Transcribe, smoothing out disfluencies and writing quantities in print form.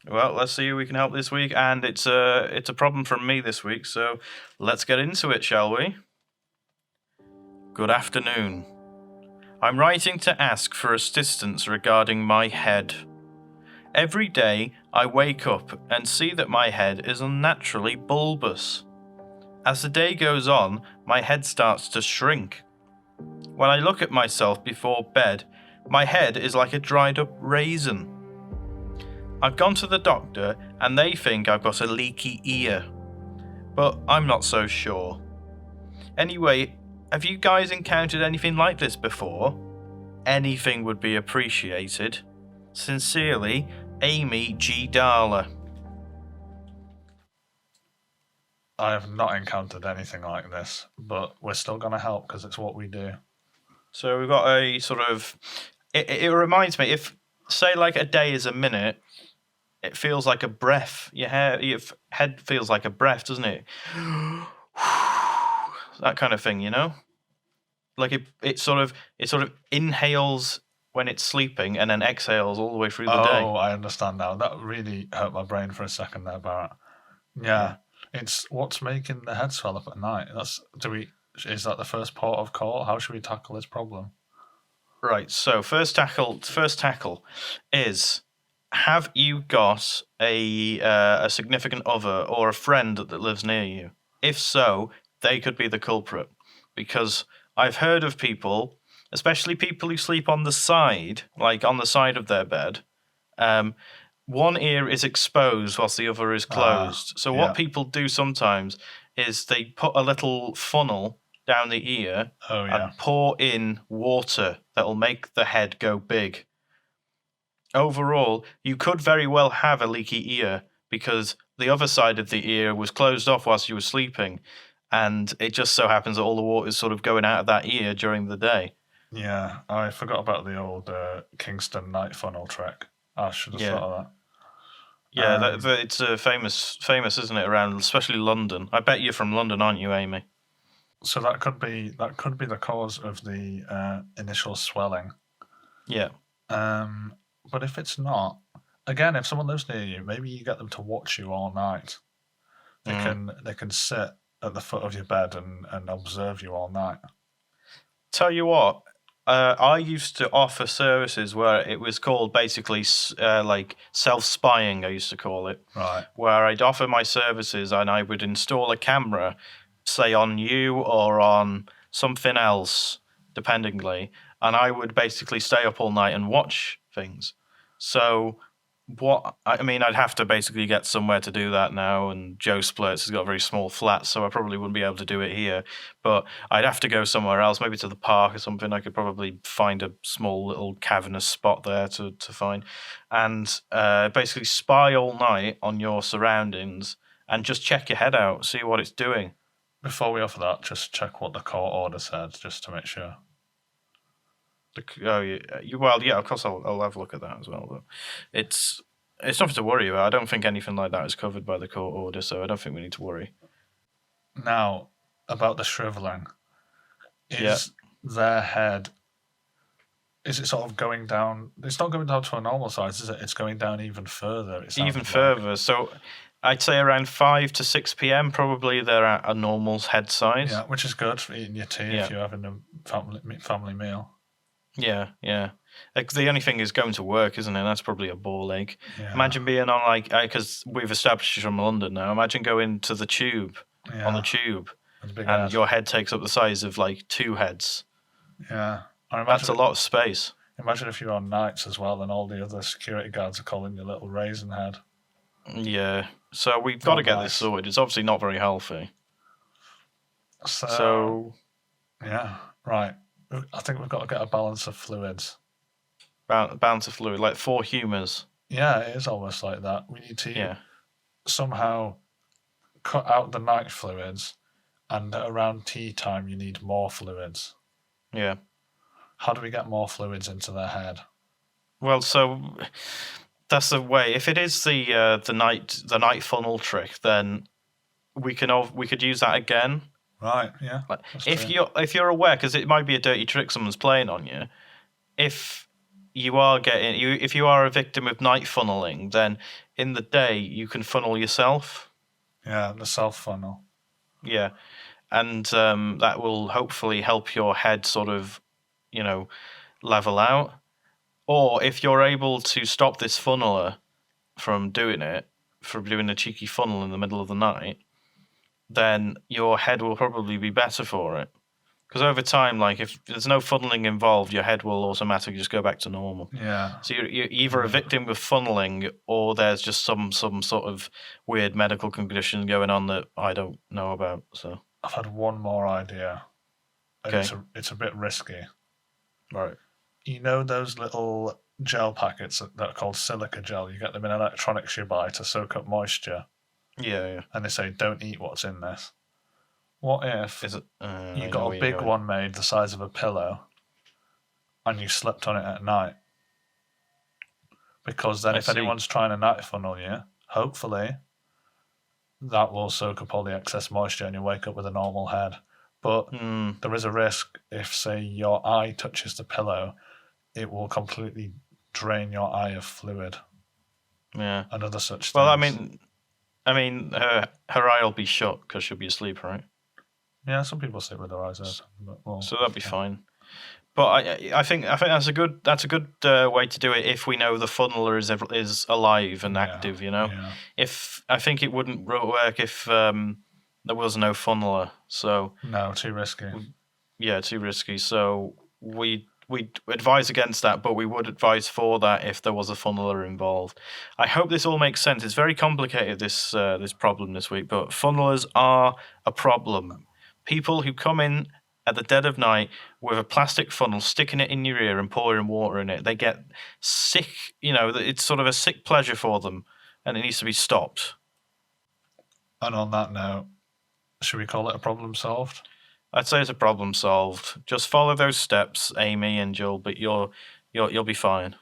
Well, let's see who we can help this week, and it's a problem from me this week, so let's get into it, shall we? Good afternoon. I'm writing to ask for assistance regarding my head. Every day, I wake up and see that my head is unnaturally bulbous. As the day goes on, my head starts to shrink. When I look at myself before bed, my head is like a dried up raisin. I've gone to the doctor and they think I've got a leaky ear, but I'm not so sure. Anyway, have you guys encountered anything like this before? Anything would be appreciated. Sincerely, Amy G. Darla. I have not encountered anything like this, but we're still going to help because it's what we do. So we've got a sort of... It reminds me, if, say, like a day is a minute, it feels like a breath. Your head feels like a breath, doesn't it? That kind of thing, you know? Like it sort of inhales when it's sleeping and then exhales all the way through the day. Oh, I understand now. That really hurt my brain for a second there, Barrett. Yeah. It's what's making the head swell up at night. Is that the first port of call? How should we tackle this problem? Right, so first tackle is, have you got a significant other or a friend that lives near you? If so, they could be the culprit, because I've heard of people, especially people who sleep on the side, like on the side of their bed, one ear is exposed whilst the other is closed. So what people do sometimes is they put a little funnel down the ear and pour in water that'll make the head go big. Overall, you could very well have a leaky ear because the other side of the ear was closed off whilst you were sleeping, and it just so happens that all the water is sort of going out of that ear during the day. Yeah, I forgot about the old Kingston night funnel trick. I should have thought of that. Yeah, it's famous, isn't it? Around, especially London. I bet you're from London, aren't you, Amy? So that could be the cause of the initial swelling. Yeah. But if it's not, again, if someone lives near you, maybe you get them to watch you all night. They can sit at the foot of your bed and observe you all night. Tell you what, I used to offer services where it was called basically like self-spying, I used to call it. Right. Where I'd offer my services and I would install a camera, say on you or on something else, dependingly, and I would basically stay up all night and watch things. So I'd have to basically get somewhere to do that now, and Joe Splurts has got a very small flat, so I probably wouldn't be able to do it here, but I'd have to go somewhere else, maybe to the park or something. I could probably find a small little cavernous spot there to find, and basically spy all night on your surroundings and just check your head out, see what it's doing. Before we offer that, just check what the court order said, just to make sure. Of course I'll have a look at that as well. But it's nothing to worry about. I don't think anything like that is covered by the court order, so I don't think we need to worry. Now, about the shriveling, is their head? Is it sort of going down? It's not going down to a normal size, is it? It's going down even further. Even further. So I'd say around 5 to 6 p.m. probably they're at a normal head size. Yeah, which is good for eating your tea if you're having a family meal. Yeah. Like, the only thing is going to work, isn't it? That's probably a ball ache. Yeah. Imagine being on, because we've established from London now, imagine going to the tube, on the tube, and your head takes up the size of, 2 heads. Yeah. That's a lot of space. Imagine if you're on nights as well, and all the other security guards are calling you little raisin head. Yeah. So we've got to get this sorted. It's obviously not very healthy. So... Yeah, right. I think we've got to get a balance of fluids. Balance of fluid, like 4 humours. Yeah, it is almost like that. We need to somehow cut out the night fluids, and around tea time you need more fluids. Yeah. How do we get more fluids into their head? Well, so that's the way. If it is the night funnel trick, then we could use that again. Right, yeah. If you're aware, because it might be a dirty trick someone's playing on you. If you are getting if you are a victim of night funneling, then in the day you can funnel yourself. Yeah, the self funnel. Yeah, and that will hopefully help your head sort of, level out. Or if you're able to stop this funneler from doing a cheeky funnel in the middle of the night, then your head will probably be better for it. Because over time, like if there's no funneling involved, your head will automatically just go back to normal. Yeah. So you're either a victim of funneling, or there's just some sort of weird medical condition going on that I don't know about. So I've had one more idea. And Okay. it's a bit risky. Right. You know those little gel packets that are called silica gel? You get them in electronics you buy to soak up moisture. Yeah. And they say, don't eat what's in this. What if Is it? you got a big one made the size of a pillow and you slept on it at night? Because then if anyone's trying to night funnel you, hopefully that will soak up all the excess moisture and you wake up with a normal head. But there is a risk if, say, your eye touches the pillow, it will completely drain your eye of fluid. Yeah. And other such things. Well, I mean, her eye will be shut because she'll be asleep, right? Yeah, some people sleep with their eyes open. So that'd be fine. But I think that's a good way to do it if we know the funneler is alive and active. Yeah. If I think it wouldn't work if there was no funneler. So no, too risky. Yeah, too risky. So we advise against that, but we would advise for that if there was a funneler involved. I hope this all makes sense. It's very complicated, this problem this week, but funnelers are a problem. People who come in at the dead of night with a plastic funnel, sticking it in your ear and pouring water in it, they get sick. It's sort of a sick pleasure for them, and it needs to be stopped. And on that note, should we call it a problem solved? I'd say it's a problem solved. Just follow those steps, Amy and Joel, but you'll be fine.